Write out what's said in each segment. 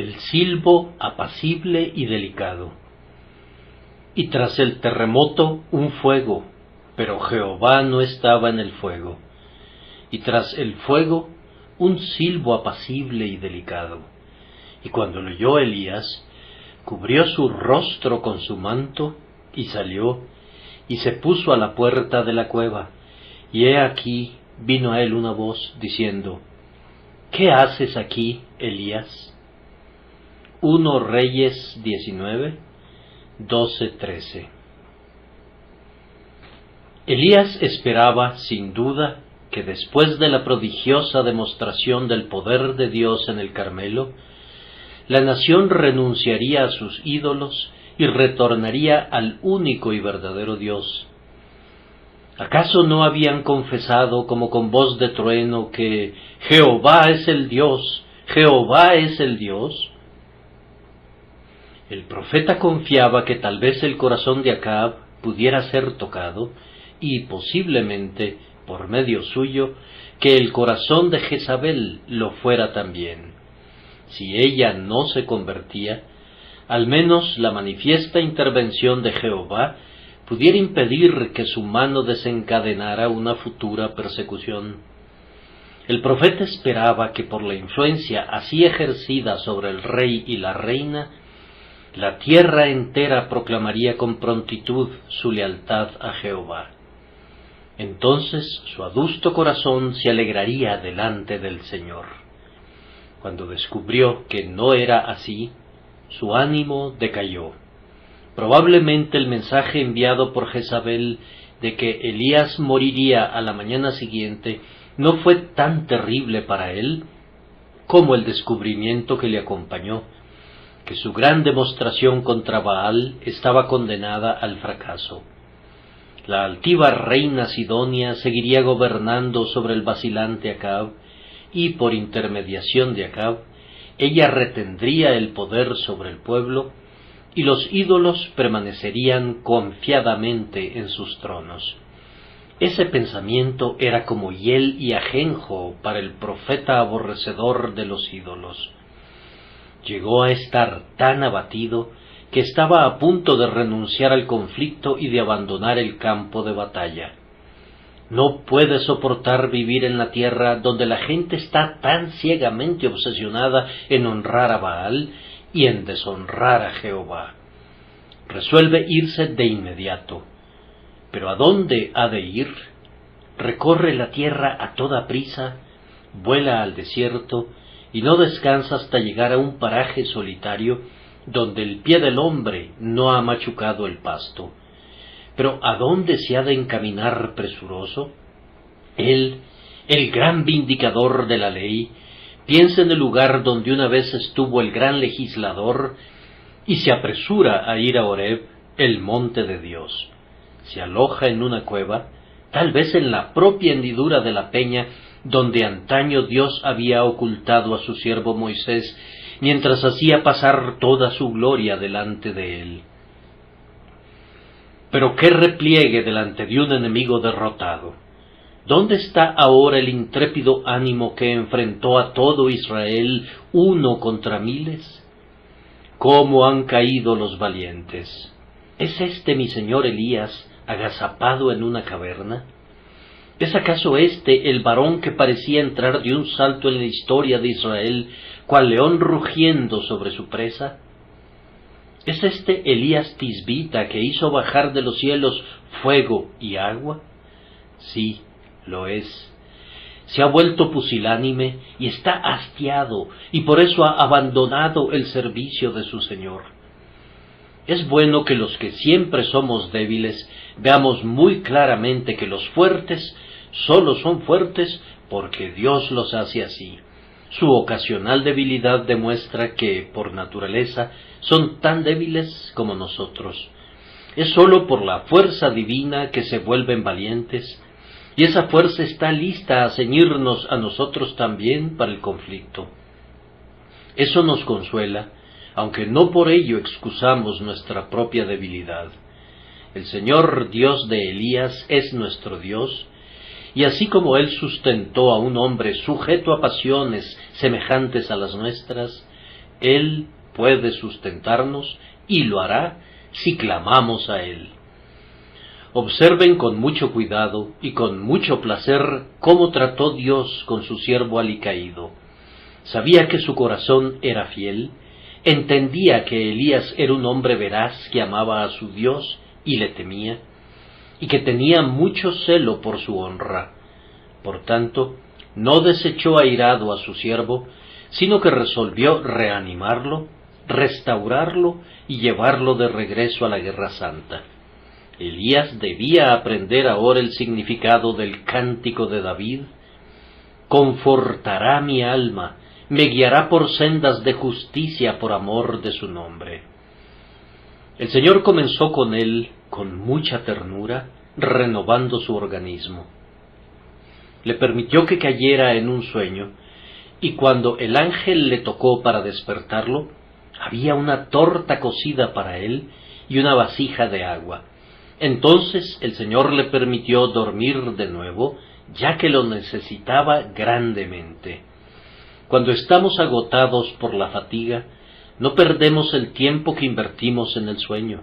el silbo apacible y delicado. Y tras el terremoto un fuego, pero Jehová no estaba en el fuego. Y tras el fuego un silbo apacible y delicado. Y cuando lo oyó Elías, cubrió su rostro con su manto, y salió, y se puso a la puerta de la cueva. Y he aquí vino a él una voz, diciendo: ¿Qué haces aquí, Elías? 1 Reyes 19, 12-13. Elías esperaba, sin duda, que después de la prodigiosa demostración del poder de Dios en el Carmelo, la nación renunciaría a sus ídolos y retornaría al único y verdadero Dios. ¿Acaso no habían confesado como con voz de trueno que Jehová es el Dios, Jehová es el Dios? El profeta confiaba que tal vez el corazón de Acab pudiera ser tocado, y posiblemente, por medio suyo, que el corazón de Jezabel lo fuera también. Si ella no se convertía, al menos la manifiesta intervención de Jehová pudiera impedir que su mano desencadenara una futura persecución. El profeta esperaba que por la influencia así ejercida sobre el rey y la reina, la tierra entera proclamaría con prontitud su lealtad a Jehová. Entonces su adusto corazón se alegraría delante del Señor. Cuando descubrió que no era así, su ánimo decayó. Probablemente el mensaje enviado por Jezabel de que Elías moriría a la mañana siguiente no fue tan terrible para él como el descubrimiento que le acompañó, que su gran demostración contra Baal estaba condenada al fracaso. La altiva reina Sidonia seguiría gobernando sobre el vacilante Acab, y por intermediación de Acab, ella retendría el poder sobre el pueblo, y los ídolos permanecerían confiadamente en sus tronos. Ese pensamiento era como hiel y ajenjo para el profeta aborrecedor de los ídolos. Llegó a estar tan abatido que estaba a punto de renunciar al conflicto y de abandonar el campo de batalla. No puede soportar vivir en la tierra donde la gente está tan ciegamente obsesionada en honrar a Baal y en deshonrar a Jehová. Resuelve irse de inmediato. ¿Pero a dónde ha de ir? Recorre la tierra a toda prisa, vuela al desierto y no descansa hasta llegar a un paraje solitario donde el pie del hombre no ha machucado el pasto. Pero ¿a dónde se ha de encaminar presuroso? Él, el gran vindicador de la ley, piensa en el lugar donde una vez estuvo el gran legislador y se apresura a ir a Horeb, el monte de Dios. Se aloja en una cueva, tal vez en la propia hendidura de la peña donde antaño Dios había ocultado a su siervo Moisés, mientras hacía pasar toda su gloria delante de él. Pero qué repliegue delante de un enemigo derrotado. ¿Dónde está ahora el intrépido ánimo que enfrentó a todo Israel 1 contra miles? ¿Cómo han caído los valientes? ¿Es este mi señor Elías agazapado en una caverna? ¿Es acaso este el varón que parecía entrar de un salto en la historia de Israel, cual león rugiendo sobre su presa? ¿Es este Elías tisbita que hizo bajar de los cielos fuego y agua? Sí, lo es. Se ha vuelto pusilánime y está hastiado, y por eso ha abandonado el servicio de su Señor. Es bueno que los que siempre somos débiles veamos muy claramente que los fuertes solo son fuertes porque Dios los hace así. Su ocasional debilidad demuestra que, por naturaleza, son tan débiles como nosotros. Es sólo por la fuerza divina que se vuelven valientes, y esa fuerza está lista a ceñirnos a nosotros también para el conflicto. Eso nos consuela, aunque no por ello excusamos nuestra propia debilidad. El Señor Dios de Elías es nuestro Dios, y así como Él sustentó a un hombre sujeto a pasiones semejantes a las nuestras, Él puede sustentarnos y lo hará si clamamos a Él. Observen con mucho cuidado y con mucho placer cómo trató Dios con su siervo alicaído. Sabía que su corazón era fiel, entendía que Elías era un hombre veraz que amaba a su Dios y le temía, y que tenía mucho celo por su honra. Por tanto, no desechó airado a su siervo, sino que resolvió reanimarlo, restaurarlo y llevarlo de regreso a la guerra santa. Elías debía aprender ahora el significado del cántico de David: confortará mi alma, me guiará por sendas de justicia por amor de su nombre. El Señor comenzó con él con mucha ternura, renovando su organismo. Le permitió que cayera en un sueño, y cuando el ángel le tocó para despertarlo, había una torta cocida para él y una vasija de agua. Entonces el Señor le permitió dormir de nuevo, ya que lo necesitaba grandemente. Cuando estamos agotados por la fatiga, no perdemos el tiempo que invertimos en el sueño.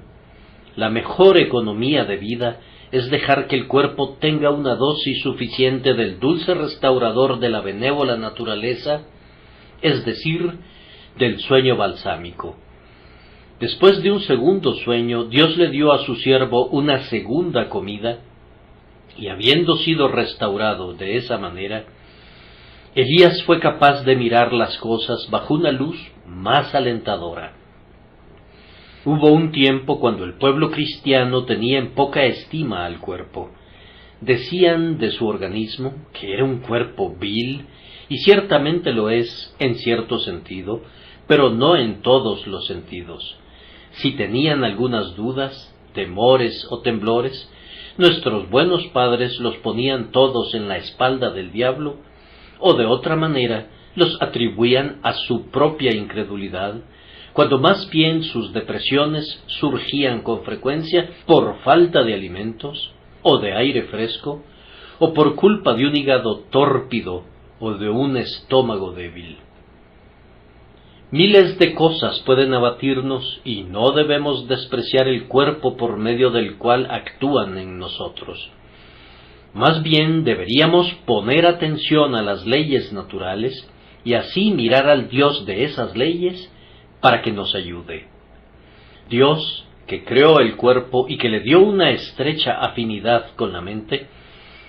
La mejor economía de vida es dejar que el cuerpo tenga una dosis suficiente del dulce restaurador de la benévola naturaleza, es decir, del sueño balsámico. Después de un segundo sueño, Dios le dio a su siervo una segunda comida, y habiendo sido restaurado de esa manera, Elías fue capaz de mirar las cosas bajo una luz más alentadora. Hubo un tiempo cuando el pueblo cristiano tenía en poca estima al cuerpo. Decían de su organismo que era un cuerpo vil, y ciertamente lo es en cierto sentido, pero no en todos los sentidos. Si tenían algunas dudas, temores o temblores, nuestros buenos padres los ponían todos en la espalda del diablo, o de otra manera los atribuían a su propia incredulidad, cuando más bien sus depresiones surgían con frecuencia por falta de alimentos, o de aire fresco, o por culpa de un hígado tórpido o de un estómago débil. Miles de cosas pueden abatirnos y no debemos despreciar el cuerpo por medio del cual actúan en nosotros. Más bien deberíamos poner atención a las leyes naturales y así mirar al Dios de esas leyes para que nos ayude. Dios, que creó el cuerpo y que le dio una estrecha afinidad con la mente,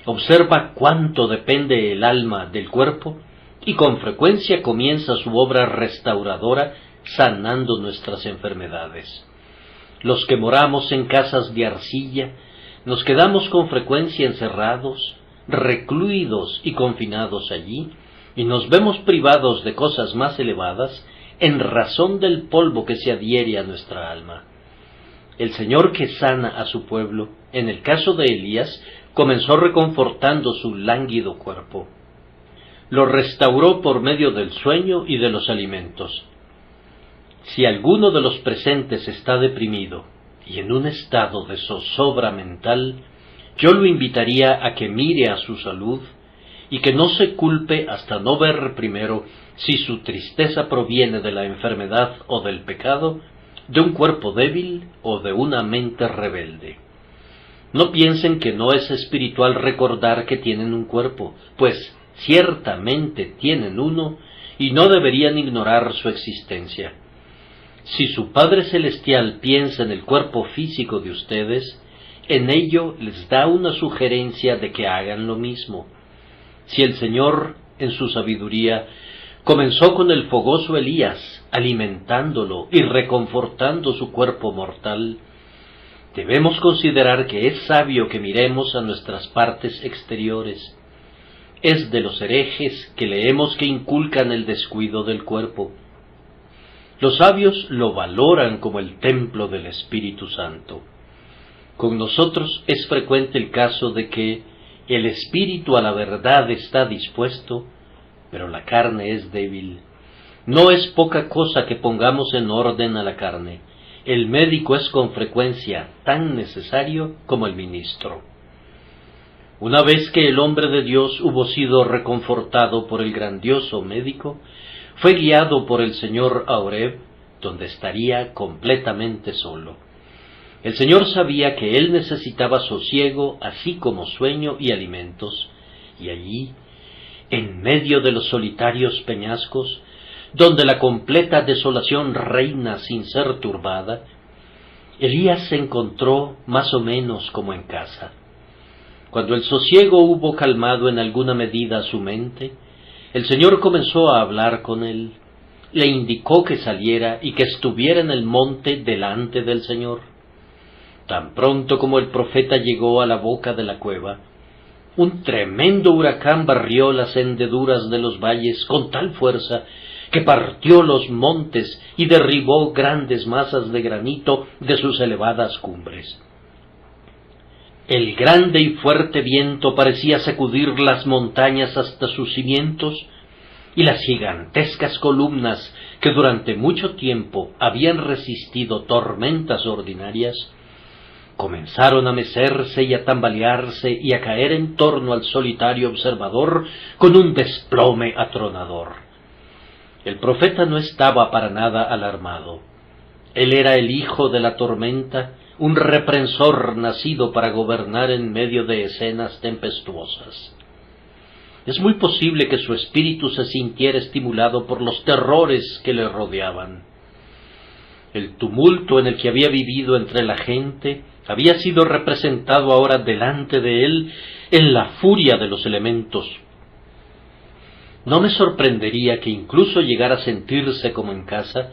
observa cuánto depende el alma del cuerpo y con frecuencia comienza su obra restauradora sanando nuestras enfermedades. Los que moramos en casas de arcilla, nos quedamos con frecuencia encerrados, recluidos y confinados allí, y nos vemos privados de cosas más elevadas en razón del polvo que se adhiere a nuestra alma. El Señor que sana a su pueblo, en el caso de Elías, comenzó reconfortando su lánguido cuerpo. Lo restauró por medio del sueño y de los alimentos. Si alguno de los presentes está deprimido y en un estado de zozobra mental, yo lo invitaría a que mire a su salud y que no se culpe hasta no ver primero si su tristeza proviene de la enfermedad o del pecado, de un cuerpo débil o de una mente rebelde. No piensen que no es espiritual recordar que tienen un cuerpo, pues ciertamente tienen uno y no deberían ignorar su existencia. Si su Padre Celestial piensa en el cuerpo físico de ustedes, en ello les da una sugerencia de que hagan lo mismo. Si el Señor, en su sabiduría, comenzó con el fogoso Elías, alimentándolo y reconfortando su cuerpo mortal, debemos considerar que es sabio que miremos a nuestras partes exteriores. Es de los herejes que leemos que inculcan el descuido del cuerpo. Los sabios lo valoran como el templo del Espíritu Santo. Con nosotros es frecuente el caso de que el espíritu a la verdad está dispuesto, pero la carne es débil. No es poca cosa que pongamos en orden a la carne. El médico es con frecuencia tan necesario como el ministro. Una vez que el hombre de Dios hubo sido reconfortado por el grandioso médico, fue guiado por el Señor a Horeb, donde estaría completamente solo. El Señor sabía que él necesitaba sosiego, así como sueño y alimentos, y allí, en medio de los solitarios peñascos, donde la completa desolación reina sin ser turbada, Elías se encontró más o menos como en casa. Cuando el sosiego hubo calmado en alguna medida su mente, el Señor comenzó a hablar con él. Le indicó que saliera y que estuviera en el monte delante del Señor. Tan pronto como el profeta llegó a la boca de la cueva, un tremendo huracán barrió las hendeduras de los valles con tal fuerza que partió los montes y derribó grandes masas de granito de sus elevadas cumbres. El grande y fuerte viento parecía sacudir las montañas hasta sus cimientos, y las gigantescas columnas que durante mucho tiempo habían resistido tormentas ordinarias, comenzaron a mecerse y a tambalearse y a caer en torno al solitario observador con un desplome atronador. El profeta no estaba para nada alarmado. Él era el hijo de la tormenta, un reprensor nacido para gobernar en medio de escenas tempestuosas. Es muy posible que su espíritu se sintiera estimulado por los terrores que le rodeaban. El tumulto en el que había vivido entre la gente había sido representado ahora delante de él en la furia de los elementos. No me sorprendería que incluso llegara a sentirse como en casa,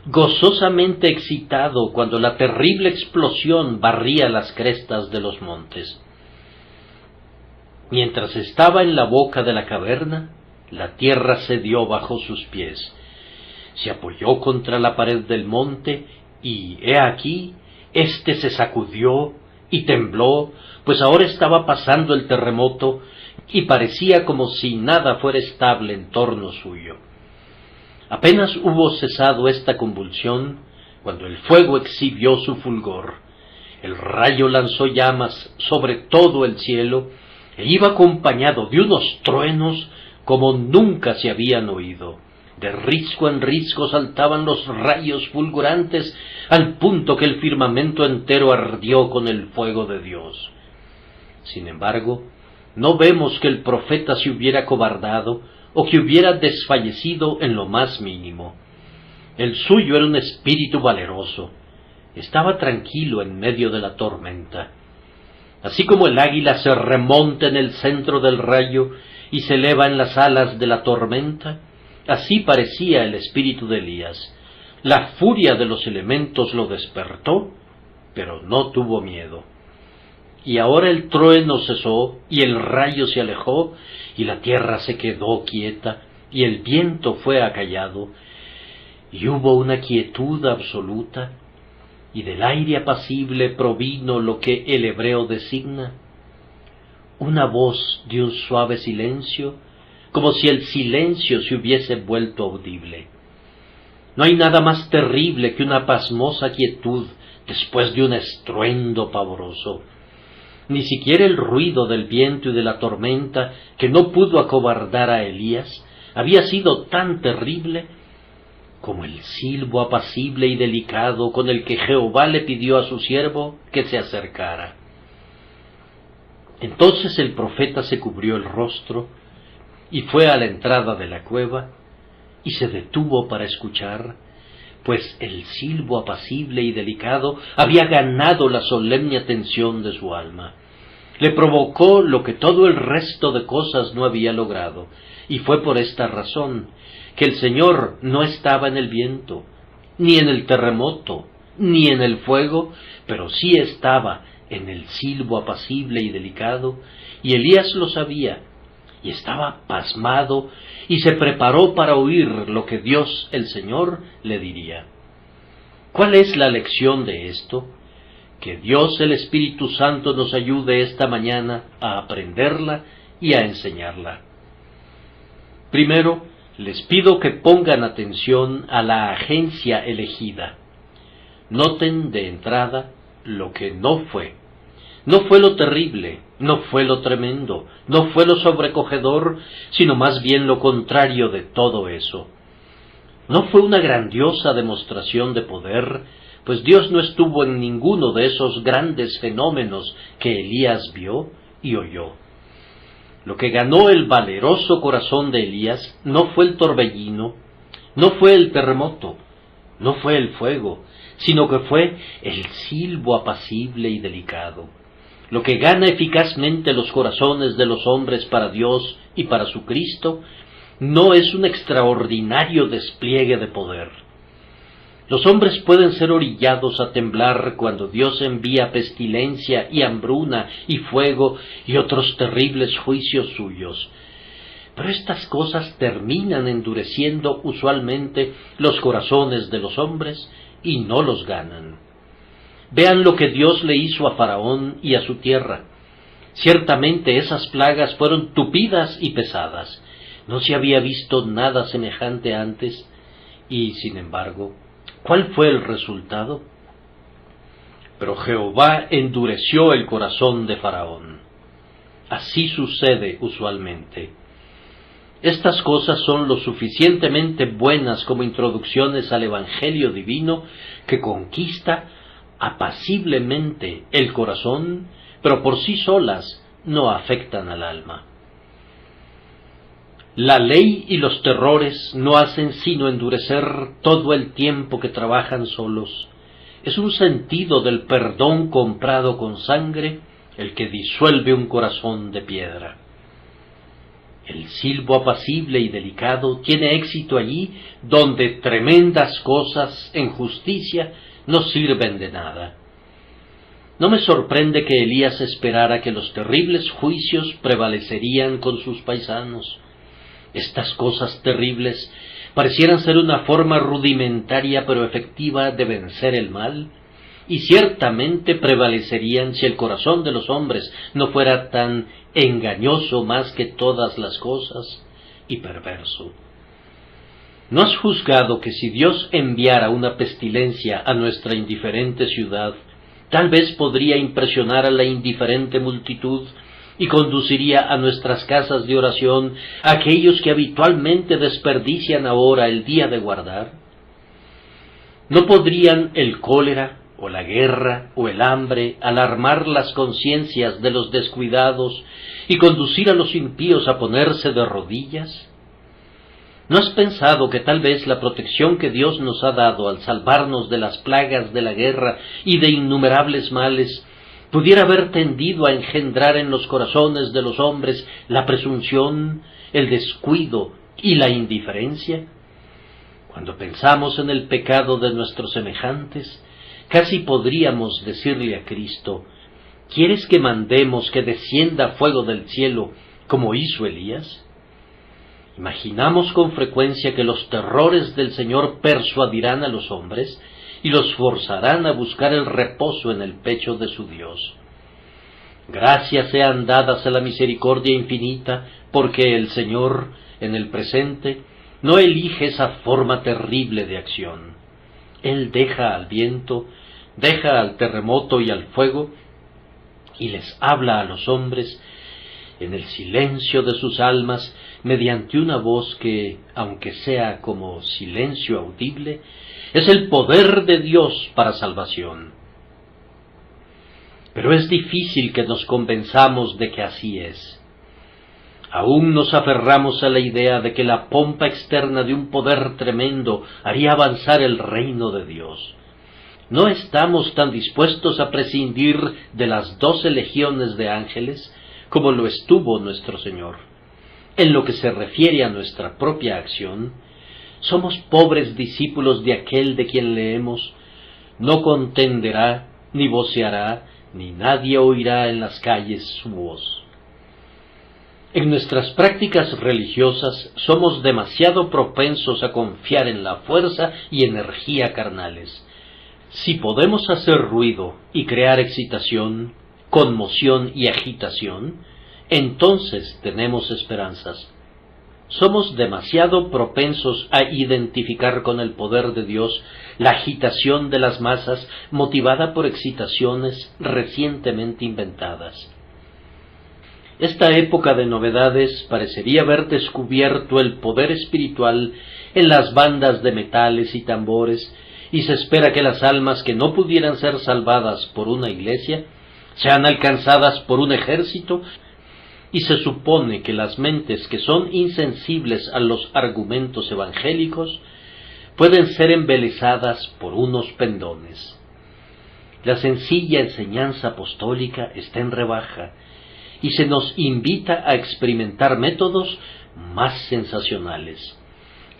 gozosamente excitado cuando la terrible explosión barría las crestas de los montes. Mientras estaba en la boca de la caverna, la tierra cedió bajo sus pies. Se apoyó contra la pared del monte, y he aquí, éste se sacudió y tembló, pues ahora estaba pasando el terremoto, y parecía como si nada fuera estable en torno suyo. Apenas hubo cesado esta convulsión, cuando el fuego exhibió su fulgor. El rayo lanzó llamas sobre todo el cielo, e iba acompañado de unos truenos como nunca se habían oído. De risco en risco saltaban los rayos fulgurantes, al punto que el firmamento entero ardió con el fuego de Dios. Sin embargo, no vemos que el profeta se hubiera acobardado o que hubiera desfallecido en lo más mínimo. El suyo era un espíritu valeroso. Estaba tranquilo en medio de la tormenta. Así como el águila se remonta en el centro del rayo y se eleva en las alas de la tormenta, así parecía el espíritu de Elías. La furia de los elementos lo despertó, pero no tuvo miedo. Y ahora el trueno cesó, y el rayo se alejó, y la tierra se quedó quieta, y el viento fue acallado, y hubo una quietud absoluta, y del aire apacible provino lo que el hebreo designa, una voz de un suave silencio, como si el silencio se hubiese vuelto audible. No hay nada más terrible que una pasmosa quietud después de un estruendo pavoroso. Ni siquiera el ruido del viento y de la tormenta, que no pudo acobardar a Elías, había sido tan terrible como el silbo apacible y delicado con el que Jehová le pidió a su siervo que se acercara. Entonces el profeta se cubrió el rostro y fue a la entrada de la cueva y se detuvo para escuchar, pues el silbo apacible y delicado había ganado la solemne atención de su alma. Le provocó lo que todo el resto de cosas no había logrado, y fue por esta razón que el Señor no estaba en el viento, ni en el terremoto, ni en el fuego, pero sí estaba en el silbo apacible y delicado, y Elías lo sabía, y estaba pasmado, y se preparó para oír lo que Dios el Señor le diría. ¿Cuál es la lección de esto? Que Dios el Espíritu Santo nos ayude esta mañana a aprenderla y a enseñarla. Primero, les pido que pongan atención a la agencia elegida. Noten de entrada lo que no fue. No fue lo terrible, no fue lo tremendo, no fue lo sobrecogedor, sino más bien lo contrario de todo eso. No fue una grandiosa demostración de poder, pues Dios no estuvo en ninguno de esos grandes fenómenos que Elías vio y oyó. Lo que ganó el valeroso corazón de Elías no fue el torbellino, no fue el terremoto, no fue el fuego, sino que fue el silbo apacible y delicado. Lo que gana eficazmente los corazones de los hombres para Dios y para su Cristo no es un extraordinario despliegue de poder. Los hombres pueden ser orillados a temblar cuando Dios envía pestilencia y hambruna y fuego y otros terribles juicios suyos. Pero estas cosas terminan endureciendo usualmente los corazones de los hombres y no los ganan. Vean lo que Dios le hizo a Faraón y a su tierra. Ciertamente esas plagas fueron tupidas y pesadas. No se había visto nada semejante antes, y sin embargo, ¿cuál fue el resultado? Pero Jehová endureció el corazón de Faraón. Así sucede usualmente. Estas cosas son lo suficientemente buenas como introducciones al Evangelio divino que conquista apaciblemente el corazón, pero por sí solas no afectan al alma. La ley y los terrores no hacen sino endurecer todo el tiempo que trabajan solos. Es un sentido del perdón comprado con sangre el que disuelve un corazón de piedra. El silbo apacible y delicado tiene éxito allí donde tremendas cosas en justicia no sirven de nada. No me sorprende que Elías esperara que los terribles juicios prevalecerían con sus paisanos. Estas cosas terribles parecieran ser una forma rudimentaria pero efectiva de vencer el mal, y ciertamente prevalecerían si el corazón de los hombres no fuera tan engañoso más que todas las cosas y perverso. ¿No has juzgado que si Dios enviara una pestilencia a nuestra indiferente ciudad, tal vez podría impresionar a la indiferente multitud y conduciría a nuestras casas de oración a aquellos que habitualmente desperdician ahora el día de guardar? ¿No podrían el cólera, o la guerra, o el hambre alarmar las conciencias de los descuidados y conducir a los impíos a ponerse de rodillas? ¿No has pensado que tal vez la protección que Dios nos ha dado al salvarnos de las plagas de la guerra y de innumerables males pudiera haber tendido a engendrar en los corazones de los hombres la presunción, el descuido y la indiferencia? Cuando pensamos en el pecado de nuestros semejantes, casi podríamos decirle a Cristo: ¿quieres que mandemos que descienda fuego del cielo como hizo Elías? Imaginamos con frecuencia que los terrores del Señor persuadirán a los hombres y los forzarán a buscar el reposo en el pecho de su Dios. Gracias sean dadas a la misericordia infinita, porque el Señor, en el presente, no elige esa forma terrible de acción. Él deja al viento, deja al terremoto y al fuego, y les habla a los hombres en el silencio de sus almas, mediante una voz que, aunque sea como silencio audible, es el poder de Dios para salvación. Pero es difícil que nos convenzamos de que así es. Aún nos aferramos a la idea de que la pompa externa de un poder tremendo haría avanzar el reino de Dios. No estamos tan dispuestos a prescindir de las 12 legiones de ángeles como lo estuvo nuestro Señor. En lo que se refiere a nuestra propia acción, somos pobres discípulos de aquel de quien leemos: no contenderá, ni voceará, ni nadie oirá en las calles su voz. En nuestras prácticas religiosas somos demasiado propensos a confiar en la fuerza y energía carnales. Si podemos hacer ruido y crear excitación, conmoción y agitación, entonces tenemos esperanzas. Somos demasiado propensos a identificar con el poder de Dios la agitación de las masas motivada por excitaciones recientemente inventadas. Esta época de novedades parecería haber descubierto el poder espiritual en las bandas de metales y tambores, y se espera que las almas que no pudieran ser salvadas por una iglesia sean alcanzadas por un ejército, y se supone que las mentes que son insensibles a los argumentos evangélicos pueden ser embelesadas por unos pendones. La sencilla enseñanza apostólica está en rebaja, y se nos invita a experimentar métodos más sensacionales.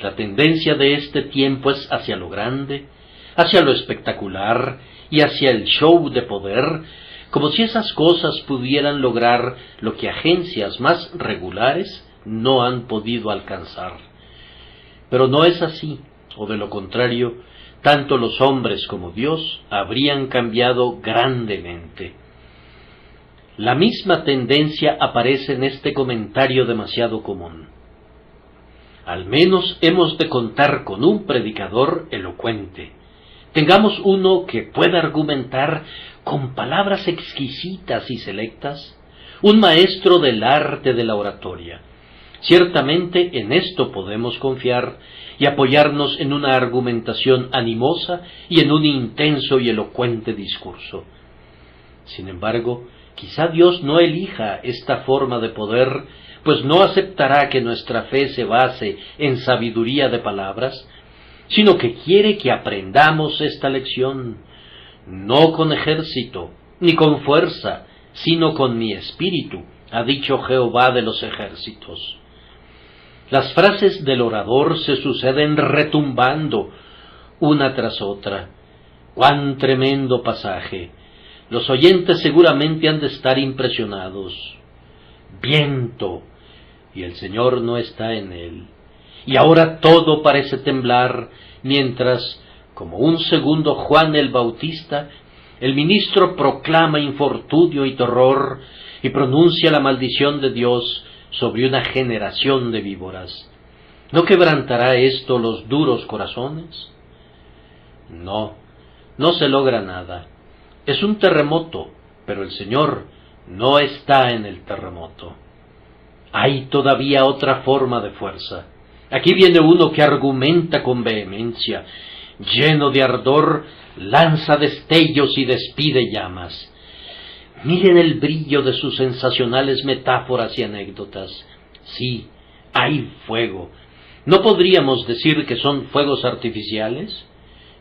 La tendencia de este tiempo es hacia lo grande, hacia lo espectacular y hacia el show de poder, como si esas cosas pudieran lograr lo que agencias más regulares no han podido alcanzar. Pero no es así, o de lo contrario, tanto los hombres como Dios habrían cambiado grandemente. La misma tendencia aparece en este comentario demasiado común. Al menos hemos de contar con un predicador elocuente. Tengamos uno que pueda argumentar con palabras exquisitas y selectas, un maestro del arte de la oratoria. Ciertamente en esto podemos confiar y apoyarnos en una argumentación animosa y en un intenso y elocuente discurso. Sin embargo, quizá Dios no elija esta forma de poder, pues no aceptará que nuestra fe se base en sabiduría de palabras, sino que quiere que aprendamos esta lección, no con ejército, ni con fuerza, sino con mi espíritu, ha dicho Jehová de los ejércitos. Las frases del orador se suceden retumbando una tras otra. ¡Cuán tremendo pasaje! Los oyentes seguramente han de estar impresionados. Viento, y el Señor no está en él. Y ahora todo parece temblar, mientras, como un segundo Juan el Bautista, el ministro proclama infortunio y terror y pronuncia la maldición de Dios sobre una generación de víboras. ¿No quebrantará esto los duros corazones? No, no se logra nada. Es un terremoto, pero el Señor no está en el terremoto. Hay todavía otra forma de fuerza. Aquí viene uno que argumenta con vehemencia, lleno de ardor, lanza destellos y despide llamas. Miren el brillo de sus sensacionales metáforas y anécdotas. Sí, hay fuego. ¿No podríamos decir que son fuegos artificiales?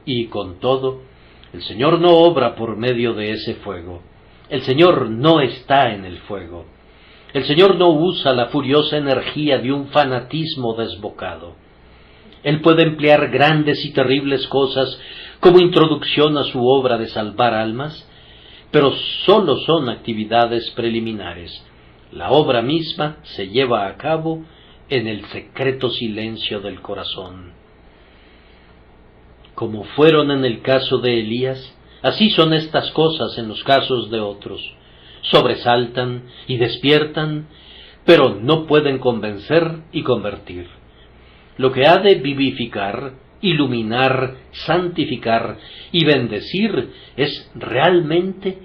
Y con todo, el Señor no obra por medio de ese fuego. El Señor no está en el fuego. El Señor no usa la furiosa energía de un fanatismo desbocado. Él puede emplear grandes y terribles cosas como introducción a su obra de salvar almas, pero sólo son actividades preliminares. La obra misma se lleva a cabo en el secreto silencio del corazón. Como fueron en el caso de Elías, así son estas cosas en los casos de otros. Sobresaltan y despiertan, pero no pueden convencer y convertir. Lo que ha de vivificar, iluminar, santificar y bendecir es realmente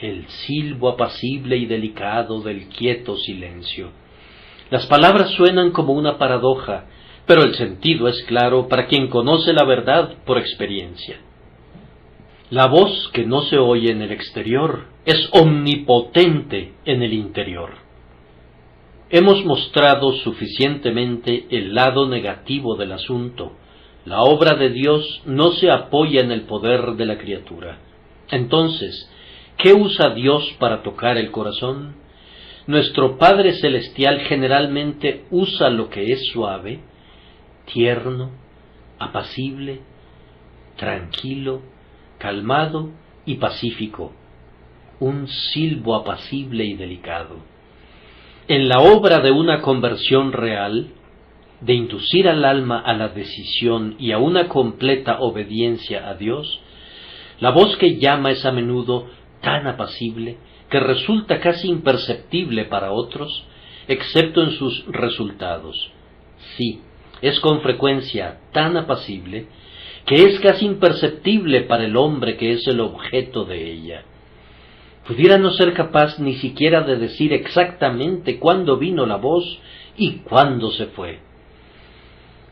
el silbo apacible y delicado del quieto silencio. Las palabras suenan como una paradoja, pero el sentido es claro para quien conoce la verdad por experiencia. La voz que no se oye en el exterior es omnipotente en el interior. Hemos mostrado suficientemente el lado negativo del asunto. La obra de Dios no se apoya en el poder de la criatura. Entonces, ¿qué usa Dios para tocar el corazón? Nuestro Padre Celestial generalmente usa lo que es suave, tierno, apacible, tranquilo, calmado y pacífico, un silbo apacible y delicado. En la obra de una conversión real, de inducir al alma a la decisión y a una completa obediencia a Dios, la voz que llama es a menudo tan apacible que resulta casi imperceptible para otros, excepto en sus resultados. Sí, es con frecuencia tan apacible que es casi imperceptible para el hombre que es el objeto de ella. pudiera no ser capaz ni siquiera de decir exactamente cuándo vino la voz y cuándo se fue.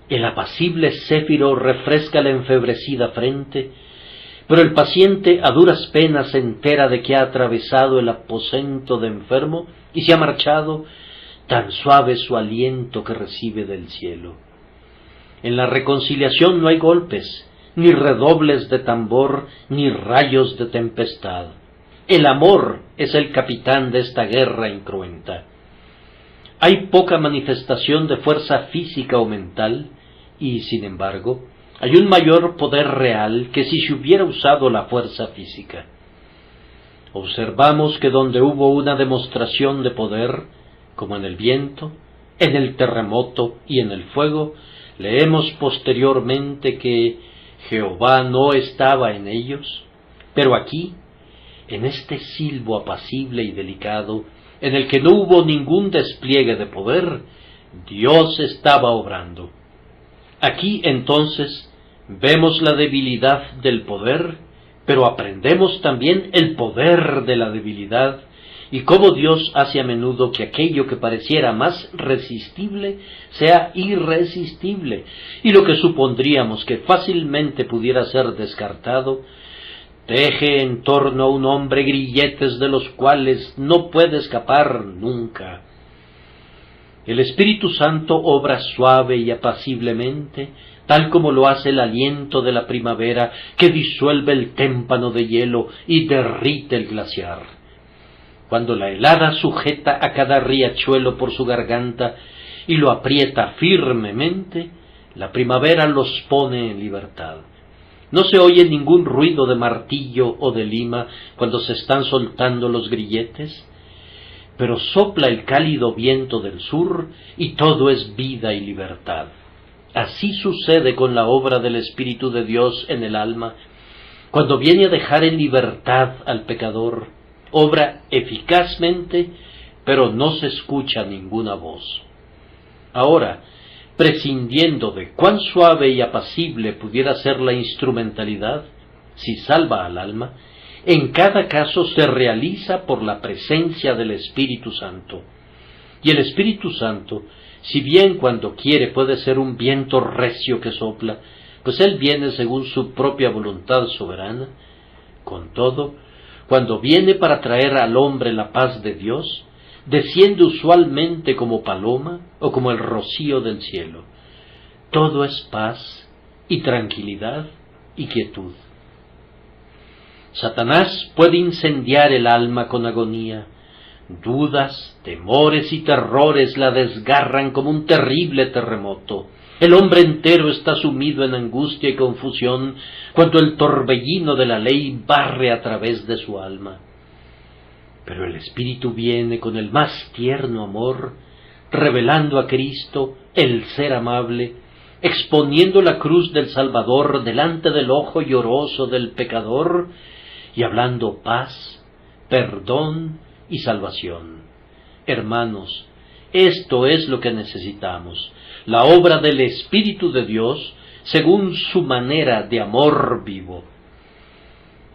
El apacible céfiro refresca la enfebrecida frente, pero el paciente a duras penas se entera de que ha atravesado el aposento de enfermo y se ha marchado, tan suave su aliento que recibe del cielo. En la reconciliación no hay golpes, ni redobles de tambor, ni rayos de tempestad. El amor es el capitán de esta guerra incruenta. Hay poca manifestación de fuerza física o mental, y, sin embargo, hay un mayor poder real que si se hubiera usado la fuerza física. Observamos que donde hubo una demostración de poder, como en el viento, en el terremoto y en el fuego, leemos posteriormente que Jehová no estaba en ellos, pero aquí, en este silbo apacible y delicado, en el que no hubo ningún despliegue de poder, Dios estaba obrando. Aquí, entonces, vemos la debilidad del poder, pero aprendemos también el poder de la debilidad y cómo Dios hace a menudo que aquello que pareciera más resistible sea irresistible, y lo que supondríamos que fácilmente pudiera ser descartado, teje en torno a un hombre grilletes de los cuales no puede escapar nunca. El Espíritu Santo obra suave y apaciblemente, tal como lo hace el aliento de la primavera que disuelve el témpano de hielo y derrite el glaciar. Cuando la helada sujeta a cada riachuelo por su garganta y lo aprieta firmemente, la primavera los pone en libertad. No se oye ningún ruido de martillo o de lima cuando se están soltando los grilletes, pero sopla el cálido viento del sur y todo es vida y libertad. Así sucede con la obra del Espíritu de Dios en el alma, cuando viene a dejar en libertad al pecador. Obra eficazmente, pero no se escucha ninguna voz. Ahora, prescindiendo de cuán suave y apacible pudiera ser la instrumentalidad, si salva al alma, en cada caso se realiza por la presencia del Espíritu Santo. Y el Espíritu Santo, si bien cuando quiere puede ser un viento recio que sopla, pues Él viene según su propia voluntad soberana, con todo, cuando viene para traer al hombre la paz de Dios, desciende usualmente como paloma o como el rocío del cielo. Todo es paz y tranquilidad y quietud. Satanás puede incendiar el alma con agonía. Dudas, temores y terrores la desgarran como un terrible terremoto. El hombre entero está sumido en angustia y confusión cuando el torbellino de la ley barre a través de su alma. Pero el Espíritu viene con el más tierno amor, revelando a Cristo, el ser amable, exponiendo la cruz del Salvador delante del ojo lloroso del pecador y hablando paz, perdón y salvación. Hermanos, esto es lo que necesitamos, la obra del Espíritu de Dios según su manera de amor vivo.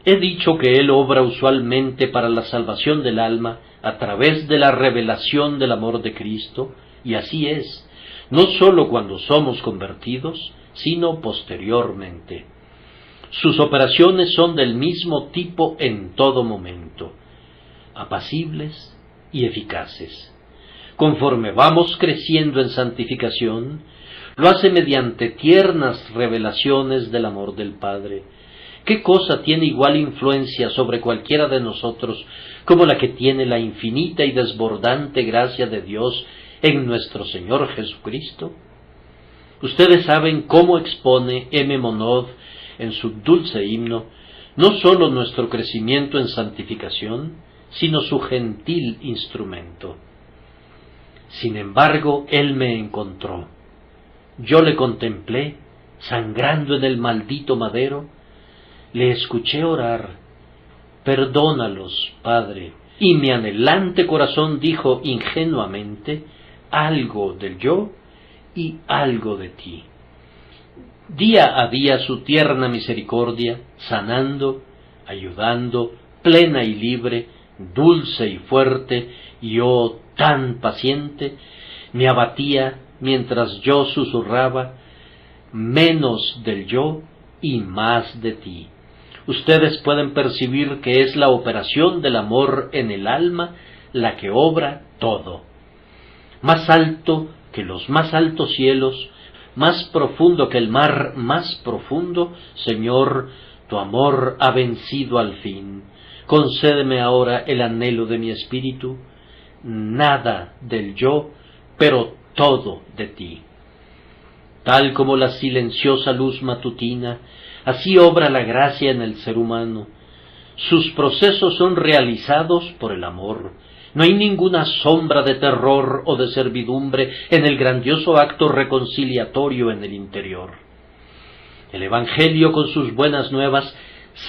He dicho que Él obra usualmente para la salvación del alma a través de la revelación del amor de Cristo, y así es, no sólo cuando somos convertidos, sino posteriormente. Sus operaciones son del mismo tipo en todo momento, apacibles y eficaces. Conforme vamos creciendo en santificación, lo hace mediante tiernas revelaciones del amor del Padre. ¿Qué cosa tiene igual influencia sobre cualquiera de nosotros como la que tiene la infinita y desbordante gracia de Dios en nuestro Señor Jesucristo? Ustedes saben cómo expone M. Monod en su dulce himno no sólo nuestro crecimiento en santificación, sino su gentil instrumento. Sin embargo, Él me encontró. Yo le contemplé, sangrando en el maldito madero, le escuché orar, perdónalos, Padre, y mi anhelante corazón dijo ingenuamente, algo del yo y algo de ti. Día a día su tierna misericordia, sanando, ayudando, plena y libre, dulce y fuerte, y oh tan paciente, me abatía mientras yo susurraba, menos del yo y más de ti. Ustedes pueden percibir que es la operación del amor en el alma la que obra todo. Más alto que los más altos cielos, más profundo que el mar más profundo, Señor, tu amor ha vencido al fin. Concédeme ahora el anhelo de mi espíritu, nada del yo, pero todo de ti. Tal como la silenciosa luz matutina, así obra la gracia en el ser humano. Sus procesos son realizados por el amor. No hay ninguna sombra de terror o de servidumbre en el grandioso acto reconciliatorio en el interior. El Evangelio con sus buenas nuevas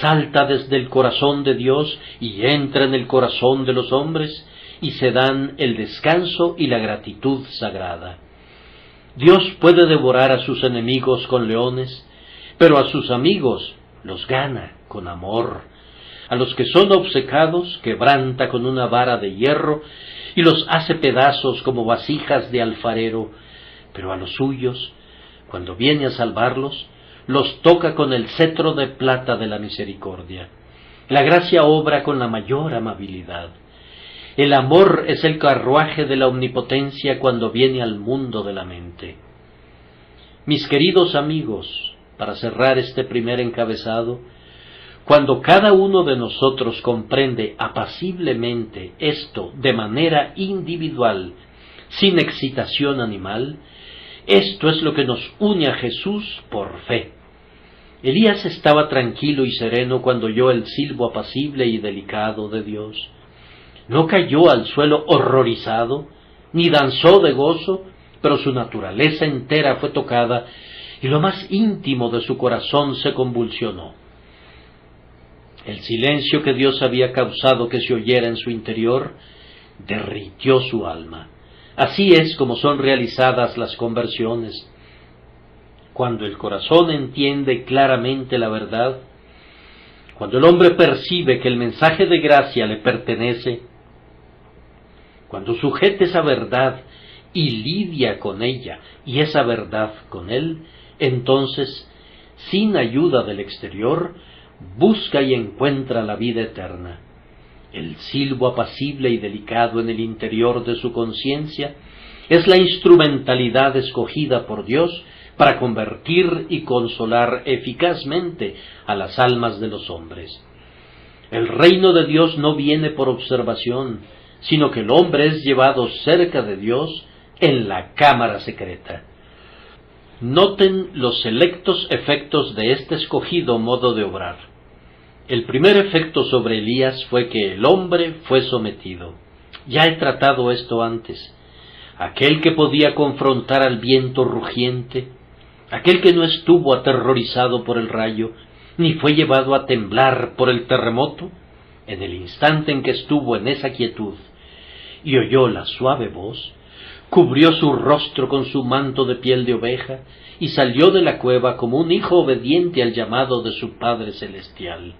salta desde el corazón de Dios y entra en el corazón de los hombres, y se dan el descanso y la gratitud sagrada. Dios puede devorar a sus enemigos con leones, pero a sus amigos los gana con amor. A los que son obcecados quebranta con una vara de hierro y los hace pedazos como vasijas de alfarero, pero a los suyos, cuando viene a salvarlos, los toca con el cetro de plata de la misericordia. La gracia obra con la mayor amabilidad. El amor es el carruaje de la omnipotencia cuando viene al mundo de la mente. Mis queridos amigos, para cerrar este primer encabezado, cuando cada uno de nosotros comprende apaciblemente esto de manera individual, sin excitación animal, esto es lo que nos une a Jesús por fe. Elías estaba tranquilo y sereno cuando oyó el silbo apacible y delicado de Dios. No cayó al suelo horrorizado, ni danzó de gozo, pero su naturaleza entera fue tocada y lo más íntimo de su corazón se convulsionó. El silencio que Dios había causado que se oyera en su interior derritió su alma. Así es como son realizadas las conversiones. Cuando el corazón entiende claramente la verdad, cuando el hombre percibe que el mensaje de gracia le pertenece, cuando sujeta esa verdad y lidia con ella y esa verdad con él, entonces, sin ayuda del exterior, busca y encuentra la vida eterna. El silbo apacible y delicado en el interior de su conciencia es la instrumentalidad escogida por Dios para convertir y consolar eficazmente a las almas de los hombres. El reino de Dios no viene por observación, sino que el hombre es llevado cerca de Dios en la cámara secreta. Noten los selectos efectos de este escogido modo de obrar. El primer efecto sobre Elías fue que el hombre fue sometido. Ya he tratado esto antes. Aquel que podía confrontar al viento rugiente, aquel que no estuvo aterrorizado por el rayo, ni fue llevado a temblar por el terremoto, en el instante en que estuvo en esa quietud y oyó la suave voz, cubrió su rostro con su manto de piel de oveja y salió de la cueva como un hijo obediente al llamado de su Padre Celestial.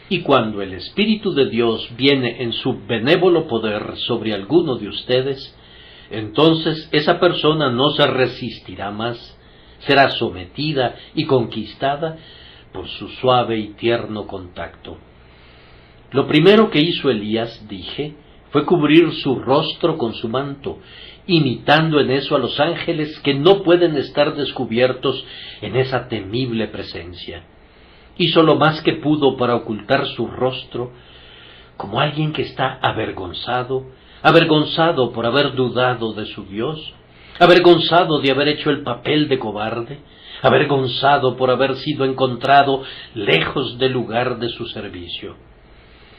Y cuando el Espíritu de Dios viene en su benévolo poder sobre alguno de ustedes, entonces esa persona no se resistirá más, será sometida y conquistada por su suave y tierno contacto. Lo primero que hizo Elías, dije, fue cubrir su rostro con su manto, imitando en eso a los ángeles que no pueden estar descubiertos en esa temible presencia. Hizo lo más que pudo para ocultar su rostro, como alguien que está avergonzado por haber dudado de su Dios, avergonzado de haber hecho el papel de cobarde, avergonzado por haber sido encontrado lejos del lugar de su servicio.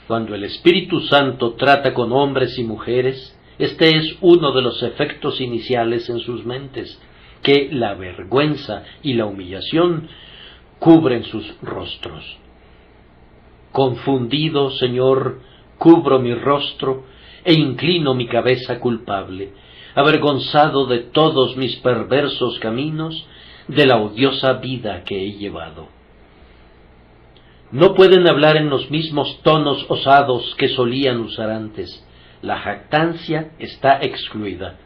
Cuando el Espíritu Santo trata con hombres y mujeres, este es uno de los efectos iniciales en sus mentes, que la vergüenza y la humillación cubren sus rostros. Confundido, Señor, cubro mi rostro e inclino mi cabeza culpable, avergonzado de todos mis perversos caminos, de la odiosa vida que he llevado. No pueden hablar en los mismos tonos osados que solían usar antes. La jactancia está excluida.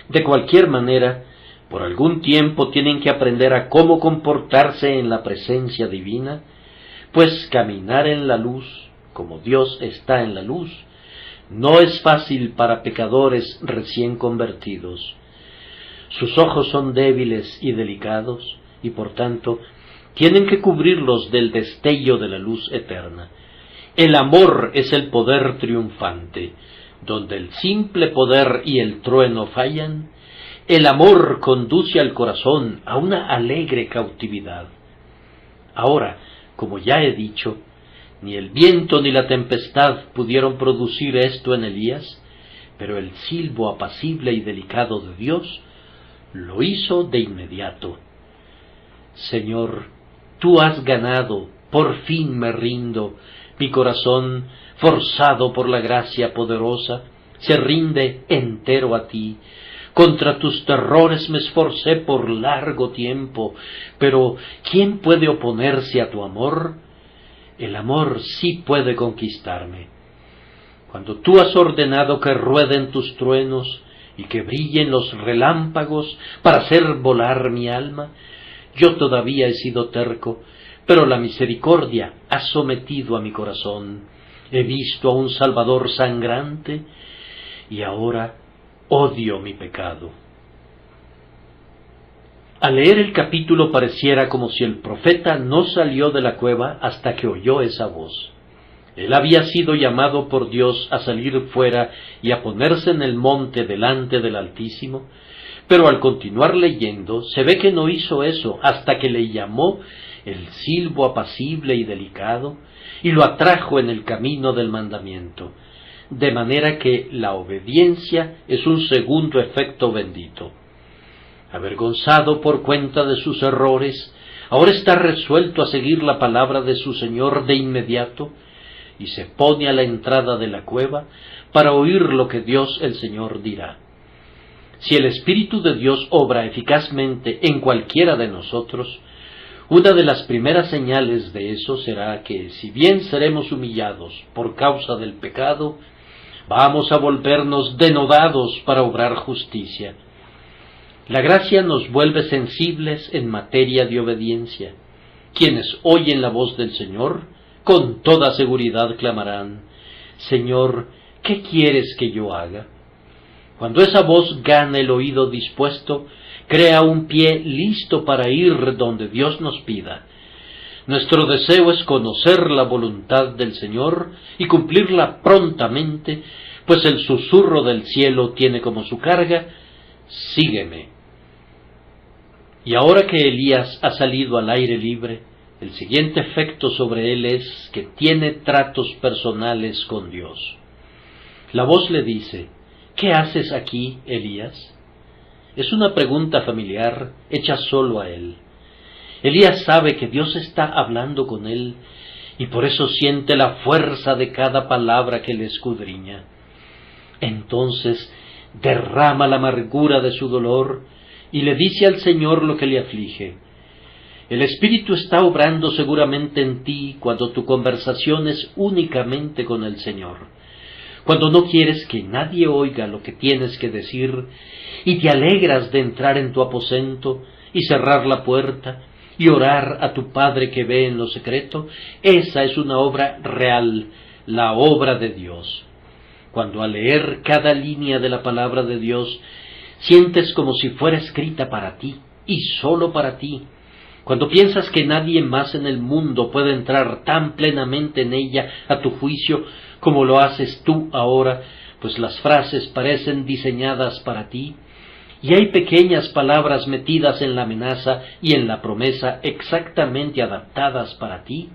De cualquier manera, por algún tiempo tienen que aprender a cómo comportarse en la presencia divina, pues caminar en la luz, como Dios está en la luz, no es fácil para pecadores recién convertidos. Sus ojos son débiles y delicados, y por tanto tienen que cubrirlos del destello de la luz eterna. El amor es el poder triunfante. Donde el simple poder y el trueno fallan, el amor conduce al corazón a una alegre cautividad. Ahora, como ya he dicho, ni el viento ni la tempestad pudieron producir esto en Elías, pero el silbo apacible y delicado de Dios lo hizo de inmediato. Señor, tú has ganado, por fin me rindo, mi corazón, forzado por la gracia poderosa, se rinde entero a ti. Contra tus terrores me esforcé por largo tiempo, pero ¿quién puede oponerse a tu amor? El amor sí puede conquistarme. Cuando tú has ordenado que rueden tus truenos y que brillen los relámpagos para hacer volar mi alma, yo todavía he sido terco, pero la misericordia ha sometido a mi corazón. He visto a un Salvador sangrante y ahora odio mi pecado. Al leer el capítulo pareciera como si el profeta no salió de la cueva hasta que oyó esa voz. Él había sido llamado por Dios a salir fuera y a ponerse en el monte delante del Altísimo, pero al continuar leyendo se ve que no hizo eso hasta que le llamó el silbo apacible y delicado y lo atrajo en el camino del mandamiento, de manera que la obediencia es un segundo efecto bendito. Avergonzado por cuenta de sus errores, ahora está resuelto a seguir la palabra de su Señor de inmediato y se pone a la entrada de la cueva para oír lo que Dios el Señor dirá. Si el Espíritu de Dios obra eficazmente en cualquiera de nosotros, una de las primeras señales de eso será que, si bien seremos humillados por causa del pecado, vamos a volvernos denodados para obrar justicia. La gracia nos vuelve sensibles en materia de obediencia. Quienes oyen la voz del Señor, con toda seguridad clamarán: Señor, ¿qué quieres que yo haga? Cuando esa voz gana el oído dispuesto, crea un pie listo para ir donde Dios nos pida. Nuestro deseo es conocer la voluntad del Señor y cumplirla prontamente, pues el susurro del cielo tiene como su carga: sígueme. Y ahora que Elías ha salido al aire libre, el siguiente efecto sobre él es que tiene tratos personales con Dios. La voz le dice: ¿qué haces aquí, Elías? Es una pregunta familiar hecha solo a él. Elías sabe que Dios está hablando con él y por eso siente la fuerza de cada palabra que le escudriña. Entonces derrama la amargura de su dolor y le dice al Señor lo que le aflige. El Espíritu está obrando seguramente en ti cuando tu conversación es únicamente con el Señor, cuando no quieres que nadie oiga lo que tienes que decir y te alegras de entrar en tu aposento y cerrar la puerta y orar a tu Padre que ve en lo secreto. Esa es una obra real, la obra de Dios. Cuando al leer cada línea de la palabra de Dios sientes como si fuera escrita para ti y solo para ti, cuando piensas que nadie más en el mundo puede entrar tan plenamente en ella a tu juicio como lo haces tú ahora, pues las frases parecen diseñadas para ti, y hay pequeñas palabras metidas en la amenaza y en la promesa exactamente adaptadas para ti,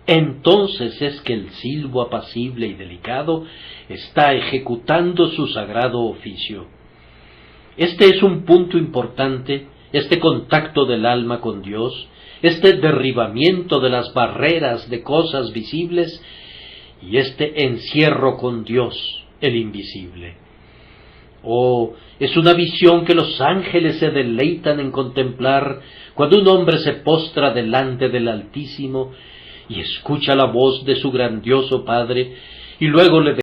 entonces es que el silbo apacible y delicado está ejecutando su sagrado oficio. Este es un punto importante, este contacto del alma con Dios, este derribamiento de las barreras de cosas visibles y este encierro con Dios, el invisible. Oh, es una visión que los ángeles se deleitan en contemplar cuando un hombre se postra delante del Altísimo y escucha la voz de su grandioso Padre, y luego le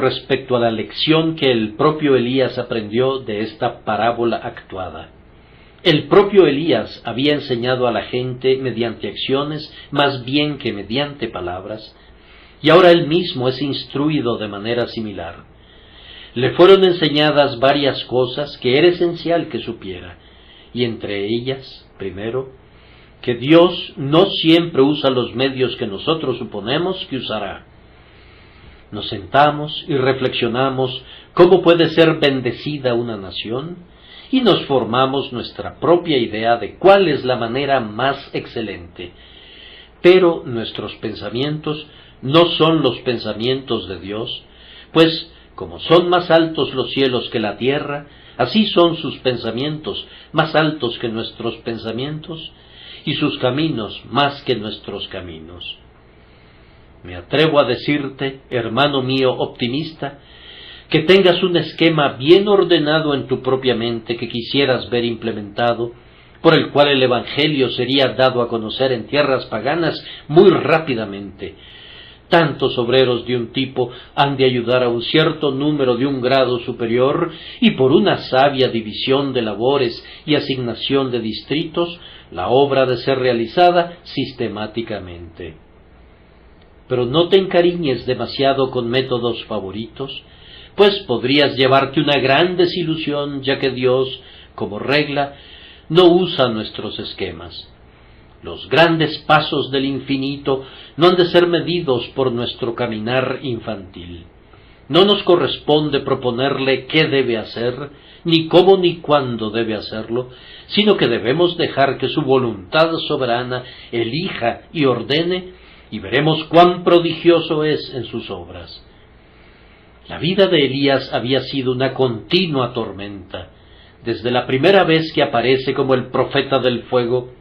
respecto a la lección que el propio Elías aprendió de esta parábola actuada. El propio Elías había enseñado a la gente mediante acciones más bien que mediante palabras, y ahora él mismo es instruido de manera similar. Le fueron enseñadas varias cosas que era esencial que supiera, y entre ellas, primero, que Dios no siempre usa los medios que nosotros suponemos que usará. Nos sentamos y reflexionamos cómo puede ser bendecida una nación y nos formamos nuestra propia idea de cuál es la manera más excelente. Pero nuestros pensamientos no son los pensamientos de Dios, pues como son más altos los cielos que la tierra, así son sus pensamientos más altos que nuestros pensamientos y sus caminos más que nuestros caminos. Me atrevo a decirte, hermano mío optimista, que tengas un esquema bien ordenado en tu propia mente que quisieras ver implementado, por el cual el Evangelio sería dado a conocer en tierras paganas muy rápidamente. Tantos obreros de un tipo han de ayudar a un cierto número de un grado superior, y por una sabia división de labores y asignación de distritos, la obra ha de ser realizada sistemáticamente. Pero no te encariñes demasiado con métodos favoritos, pues podrías llevarte una gran desilusión, ya que Dios, como regla, no usa nuestros esquemas. Los grandes pasos del infinito no han de ser medidos por nuestro caminar infantil. No nos corresponde proponerle qué debe hacer, ni cómo ni cuándo debe hacerlo, sino que debemos dejar que su voluntad soberana elija y ordene, y veremos cuán prodigioso es en sus obras. La vida de Elías había sido una continua tormenta, desde la primera vez que aparece como el profeta del fuego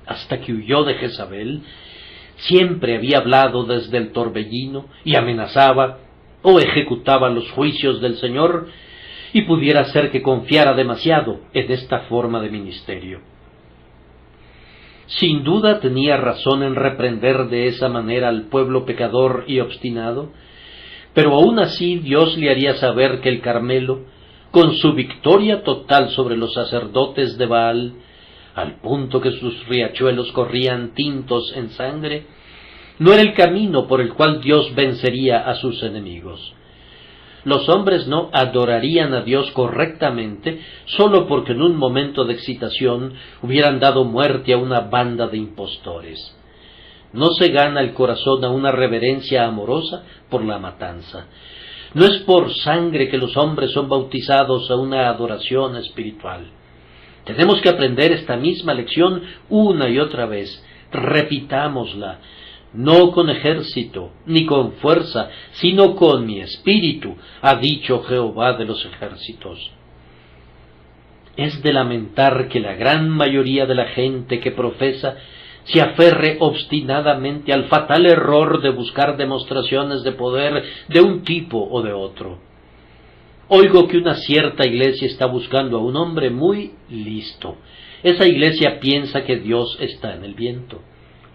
hasta que huyó de Jezabel. Siempre había hablado desde el torbellino y amenazaba o ejecutaba los juicios del Señor, y pudiera ser que confiara demasiado en esta forma de ministerio. Sin duda tenía razón en reprender de esa manera al pueblo pecador y obstinado, pero aún así Dios le haría saber que el Carmelo, con su victoria total sobre los sacerdotes de Baal, al punto que sus riachuelos corrían tintos en sangre, no era el camino por el cual Dios vencería a sus enemigos. Los hombres no adorarían a Dios correctamente sólo porque en un momento de excitación hubieran dado muerte a una banda de impostores. No se gana el corazón a una reverencia amorosa por la matanza. No es por sangre que los hombres son bautizados a una adoración espiritual. Tenemos que aprender esta misma lección una y otra vez. Repitámosla. No con ejército, ni con fuerza, sino con mi espíritu, ha dicho Jehová de los ejércitos. Es de lamentar que la gran mayoría de la gente que profesa se aferre obstinadamente al fatal error de buscar demostraciones de poder de un tipo o de otro. Oigo que una cierta iglesia está buscando a un hombre muy listo. Esa iglesia piensa que Dios está en el viento.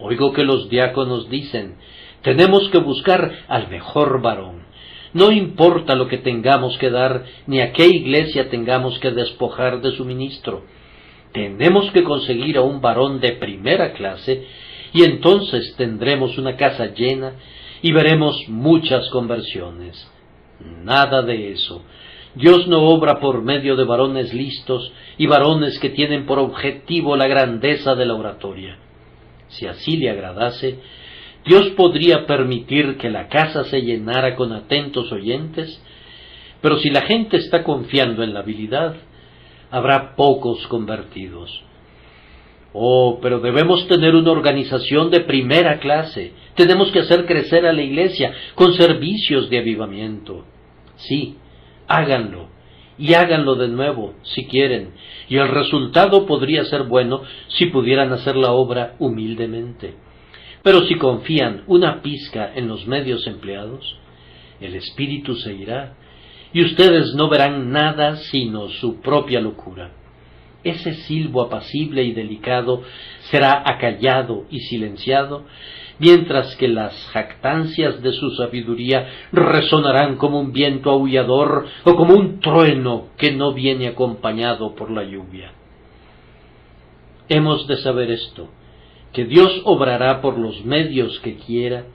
Oigo que los diáconos dicen, tenemos que buscar al mejor varón. No importa lo que tengamos que dar, ni a qué iglesia tengamos que despojar de su ministro. Tenemos que conseguir a un varón de primera clase, y entonces tendremos una casa llena y veremos muchas conversiones. Nada de eso. Dios no obra por medio de varones listos y varones que tienen por objetivo la grandeza de la oratoria. Si así le agradase, Dios podría permitir que la casa se llenara con atentos oyentes, Pero si la gente está confiando en la habilidad, habrá pocos convertidos. Oh, pero debemos tener una organización de primera clase. Tenemos que hacer crecer a la iglesia con servicios de avivamiento. Sí, háganlo, y háganlo de nuevo, si quieren, y el resultado podría ser bueno si pudieran hacer la obra humildemente. Pero si confían una pizca en los medios empleados, el espíritu se irá, y ustedes no verán nada sino su propia locura. Ese silbo apacible y delicado será acallado y silenciado, mientras que las jactancias de su sabiduría resonarán como un viento aullador o como un trueno que no viene acompañado por la lluvia. Hemos de saber esto, que Dios obrará por los medios que quiera,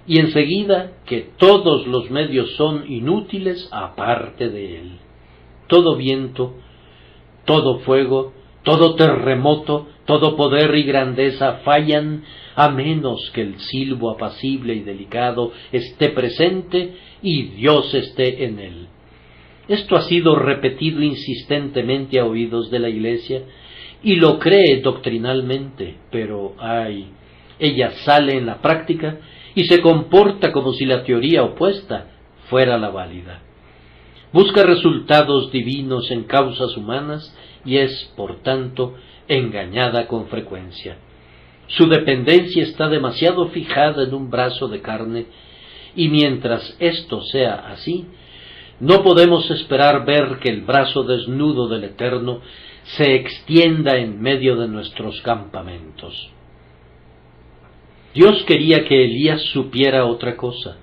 y enseguida que todos los medios son inútiles aparte de Él. Todo viento, todo fuego, todo terremoto, todo poder y grandeza fallan a menos que el silbo apacible y delicado esté presente y Dios esté en él. Esto ha sido repetido insistentemente a oídos de la Iglesia y lo cree doctrinalmente, pero ella sale en la práctica y se comporta como si la teoría opuesta fuera la válida. Busca resultados divinos en causas humanas y es, por tanto, engañada con frecuencia. Su dependencia está demasiado fijada en un brazo de carne, y mientras esto sea así, no podemos esperar ver que el brazo desnudo del Eterno se extienda en medio de nuestros campamentos. Dios quería que Elías supiera otra cosa,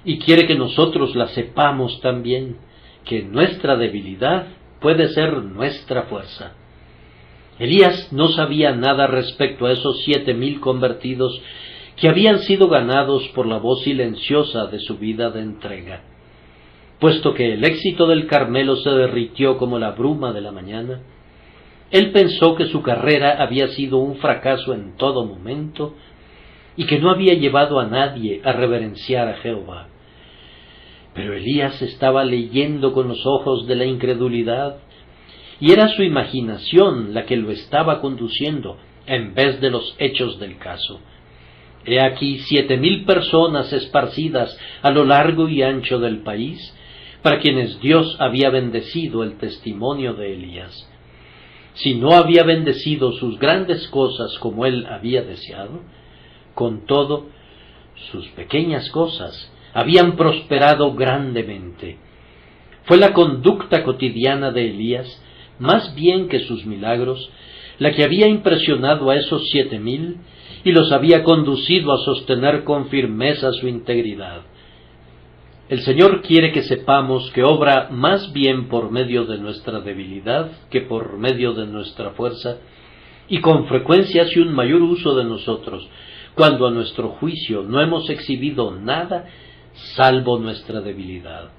y quiere que nosotros la sepamos también, que nuestra debilidad puede ser nuestra fuerza. Elías no sabía nada respecto a esos 7,000 convertidos que habían sido ganados por la voz silenciosa de su vida de entrega. Puesto que el éxito del Carmelo se derritió como la bruma de la mañana, él pensó que su carrera había sido un fracaso en todo momento y que no había llevado a nadie a reverenciar a Jehová. Pero Elías estaba leyendo con los ojos de la incredulidad, y era su imaginación la que lo estaba conduciendo, en vez de los hechos del caso. He aquí 7,000 personas esparcidas a lo largo y ancho del país, para quienes Dios había bendecido el testimonio de Elías. Si no había bendecido sus grandes cosas como él había deseado, con todo, sus pequeñas cosas habían prosperado grandemente. Fue la conducta cotidiana de Elías, más bien que sus milagros, la que había impresionado a esos 7,000 y los había conducido a sostener con firmeza su integridad. El Señor quiere que sepamos que obra más bien por medio de nuestra debilidad que por medio de nuestra fuerza, y con frecuencia hace un mayor uso de nosotros, cuando a nuestro juicio no hemos exhibido nada salvo nuestra debilidad.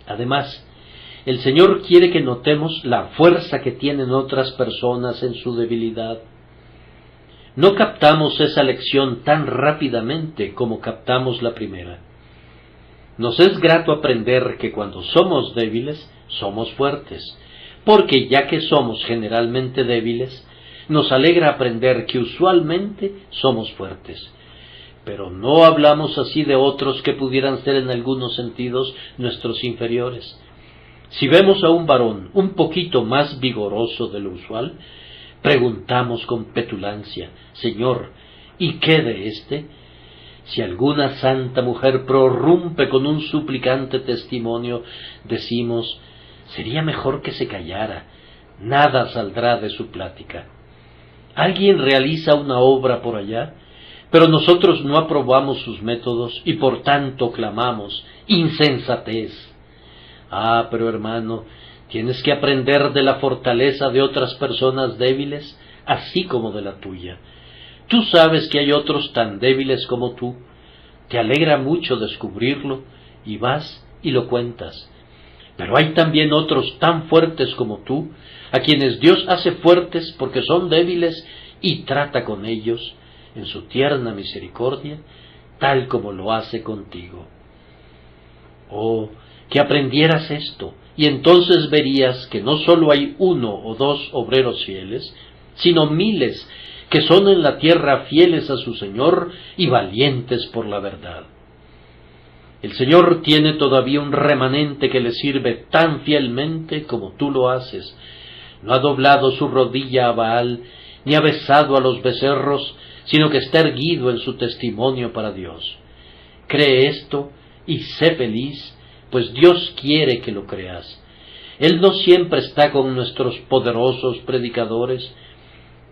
Además, el Señor quiere que notemos la fuerza que tienen otras personas en su debilidad. No captamos esa lección tan rápidamente como captamos la primera. Nos es grato aprender que cuando somos débiles, somos fuertes, porque ya que somos generalmente débiles, nos alegra aprender que usualmente somos fuertes. Pero no hablamos así de otros que pudieran ser en algunos sentidos nuestros inferiores. Si vemos a un varón un poquito más vigoroso de lo usual, preguntamos con petulancia: Señor, ¿y qué de éste? Si alguna santa mujer prorrumpe con un suplicante testimonio, decimos: sería mejor que se callara, nada saldrá de su plática. Alguien realiza una obra por allá, pero nosotros no aprobamos sus métodos y por tanto clamamos: insensatez. Ah, pero hermano, tienes que aprender de la fortaleza de otras personas débiles, así como de la tuya. Tú sabes que hay otros tan débiles como tú. Te alegra mucho descubrirlo, y vas y lo cuentas. Pero hay también otros tan fuertes como tú, a quienes Dios hace fuertes porque son débiles y trata con ellos, en su tierna misericordia, tal como lo hace contigo. Oh, que aprendieras esto, y entonces verías que no solo hay 1 o 2 obreros fieles, sino miles que son en la tierra fieles a su Señor y valientes por la verdad. El Señor tiene todavía un remanente que le sirve tan fielmente como tú lo haces. No ha doblado su rodilla a Baal, ni ha besado a los becerros, sino que está erguido en su testimonio para Dios. Cree esto y sé feliz, pues Dios quiere que lo creas. Él no siempre está con nuestros poderosos predicadores,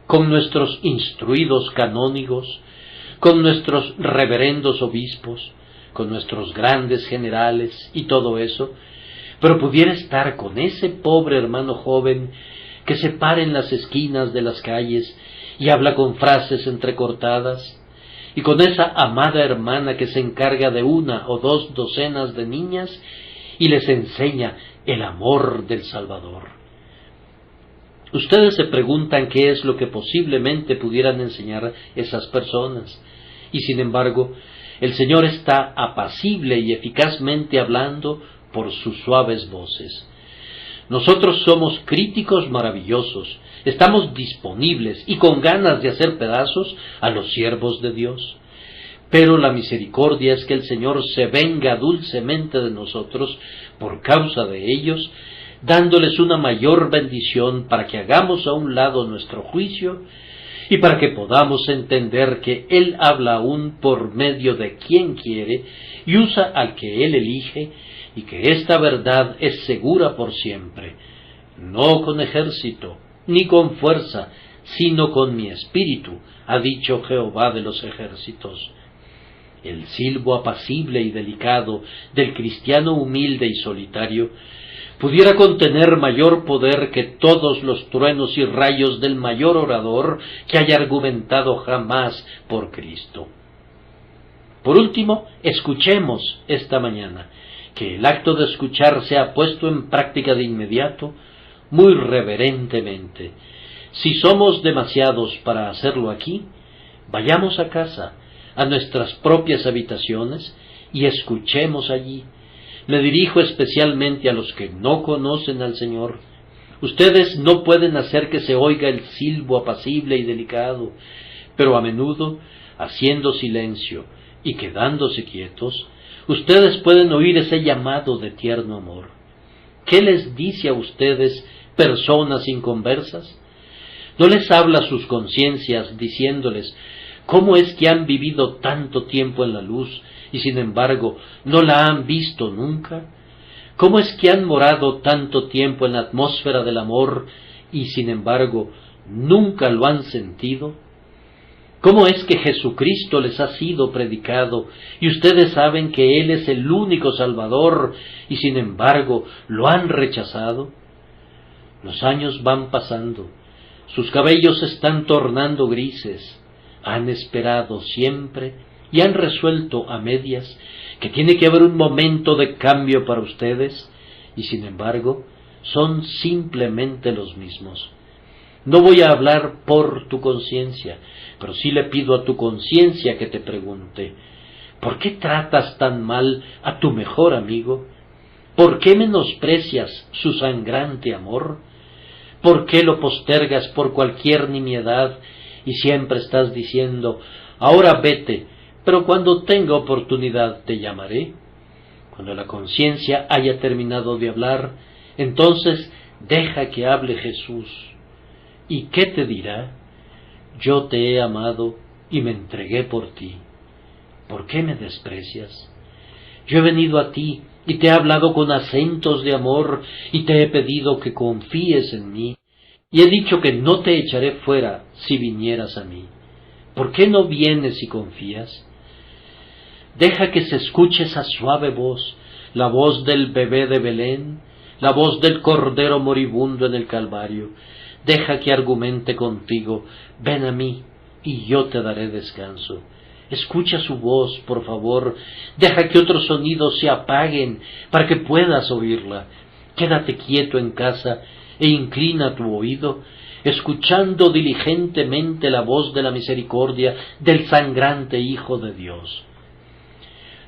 con nuestros instruidos canónigos, con nuestros reverendos obispos, con nuestros grandes generales y todo eso, pero pudiera estar con ese pobre hermano joven que se para en las esquinas de las calles y habla con frases entrecortadas, y con esa amada hermana que se encarga de 1 o 2 docenas de niñas y les enseña el amor del Salvador. Ustedes se preguntan qué es lo que posiblemente pudieran enseñar esas personas, y sin embargo, el Señor está apacible y eficazmente hablando por sus suaves voces. Nosotros somos críticos maravillosos, estamos disponibles y con ganas de hacer pedazos a los siervos de Dios. Pero la misericordia es que el Señor se venga dulcemente de nosotros por causa de ellos, dándoles una mayor bendición para que hagamos a un lado nuestro juicio y para que podamos entender que Él habla aún por medio de quien quiere y usa al que Él elige, y que esta verdad es segura por siempre, no con ejército, ni con fuerza, sino con mi espíritu, ha dicho Jehová de los ejércitos. El silbo apacible y delicado del cristiano humilde y solitario pudiera contener mayor poder que todos los truenos y rayos del mayor orador que haya argumentado jamás por Cristo. Por último, escuchemos esta mañana, que el acto de escuchar sea puesto en práctica de inmediato, muy reverentemente. Si somos demasiados para hacerlo aquí, vayamos a casa, a nuestras propias habitaciones, y escuchemos allí. Me dirijo especialmente a los que no conocen al Señor. Ustedes no pueden hacer que se oiga el silbo apacible y delicado, pero a menudo, haciendo silencio y quedándose quietos, ustedes pueden oír ese llamado de tierno amor. ¿Qué les dice a ustedes, personas inconversas? ¿No les habla sus conciencias diciéndoles cómo es que han vivido tanto tiempo en la luz y sin embargo no la han visto nunca? ¿Cómo es que han morado tanto tiempo en la atmósfera del amor y sin embargo nunca lo han sentido? ¿Cómo es que Jesucristo les ha sido predicado y ustedes saben que Él es el único Salvador y sin embargo lo han rechazado? Los años van pasando, sus cabellos se están tornando grises, han esperado siempre y han resuelto a medias que tiene que haber un momento de cambio para ustedes y sin embargo son simplemente los mismos. No voy a hablar por tu conciencia, pero sí le pido a tu conciencia que te pregunte, ¿por qué tratas tan mal a tu mejor amigo? ¿Por qué menosprecias su sangrante amor? ¿Por qué lo postergas por cualquier nimiedad y siempre estás diciendo, ahora vete, pero cuando tenga oportunidad te llamaré? Cuando la conciencia haya terminado de hablar, entonces deja que hable Jesús. ¿Y qué te dirá? Yo te he amado y me entregué por ti. ¿Por qué me desprecias? Yo he venido a ti y te he hablado con acentos de amor y te he pedido que confíes en mí y he dicho que no te echaré fuera si vinieras a mí. ¿Por qué no vienes y confías? Deja que se escuche esa suave voz, la voz del bebé de Belén, la voz del cordero moribundo en el Calvario. Deja que argumente contigo, ven a mí y yo te daré descanso. Escucha su voz, por favor, deja que otros sonidos se apaguen para que puedas oírla. Quédate quieto en casa e inclina tu oído, escuchando diligentemente la voz de la misericordia del sangrante Hijo de Dios.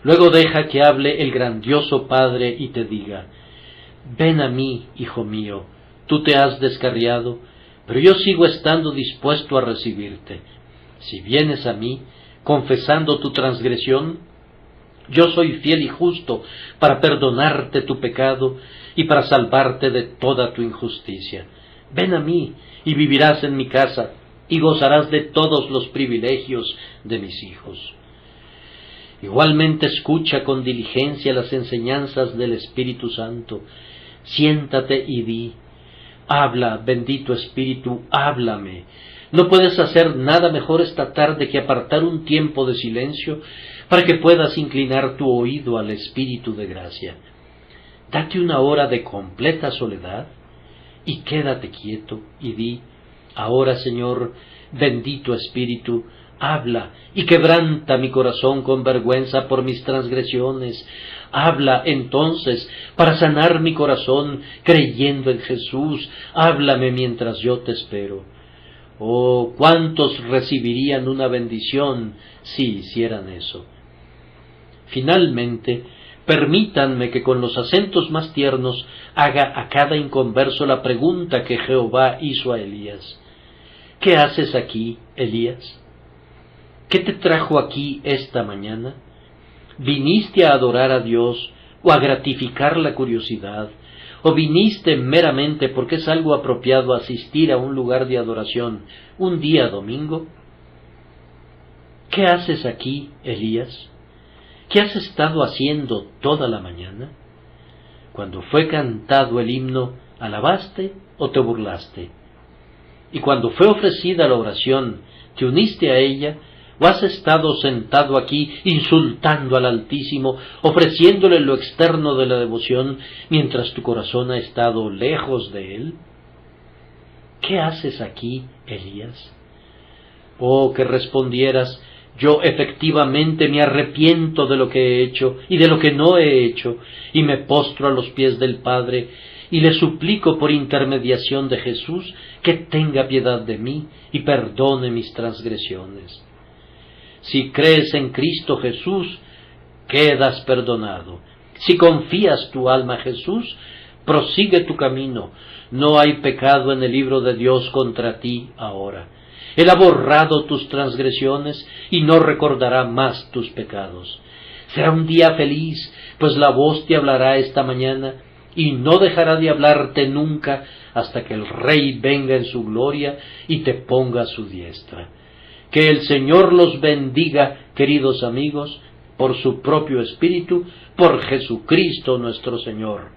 Luego deja que hable el grandioso Padre y te diga: ven a mí, hijo mío, tú te has descarriado, pero yo sigo estando dispuesto a recibirte. Si vienes a mí, confesando tu transgresión, yo soy fiel y justo para perdonarte tu pecado y para salvarte de toda tu injusticia. Ven a mí y vivirás en mi casa y gozarás de todos los privilegios de mis hijos. Igualmente escucha con diligencia las enseñanzas del Espíritu Santo. Siéntate y di: habla, bendito Espíritu, háblame. No puedes hacer nada mejor esta tarde que apartar un tiempo de silencio para que puedas inclinar tu oído al Espíritu de gracia. Date una hora de completa soledad y quédate quieto y di: ahora, Señor, bendito Espíritu, habla y quebranta mi corazón con vergüenza por mis transgresiones. Habla entonces para sanar mi corazón creyendo en Jesús. Háblame mientras yo te espero. Oh, cuántos recibirían una bendición si hicieran eso. Finalmente, permítanme que con los acentos más tiernos haga a cada inconverso la pregunta que Jehová hizo a Elías. ¿Qué haces aquí, Elías? ¿Qué te trajo aquí esta mañana? ¿Viniste a adorar a Dios o a gratificar la curiosidad? ¿O viniste meramente porque es algo apropiado asistir a un lugar de adoración un día domingo? ¿Qué haces aquí, Elías? ¿Qué has estado haciendo toda la mañana? Cuando fue cantado el himno, ¿alabaste o te burlaste? Y cuando fue ofrecida la oración, ¿te uniste a ella? ¿O has estado sentado aquí insultando al Altísimo, ofreciéndole lo externo de la devoción, mientras tu corazón ha estado lejos de Él? ¿Qué haces aquí, Elías? Oh, que respondieras: yo efectivamente me arrepiento de lo que he hecho y de lo que no he hecho, y me postro a los pies del Padre, y le suplico por intermediación de Jesús que tenga piedad de mí y perdone mis transgresiones. Si crees en Cristo Jesús, quedas perdonado. Si confías tu alma a Jesús, prosigue tu camino. No hay pecado en el libro de Dios contra ti ahora. Él ha borrado tus transgresiones y no recordará más tus pecados. Será un día feliz, pues la voz te hablará esta mañana y no dejará de hablarte nunca hasta que el Rey venga en su gloria y te ponga a su diestra. Que el Señor los bendiga, queridos amigos, por su propio Espíritu, por Jesucristo nuestro Señor.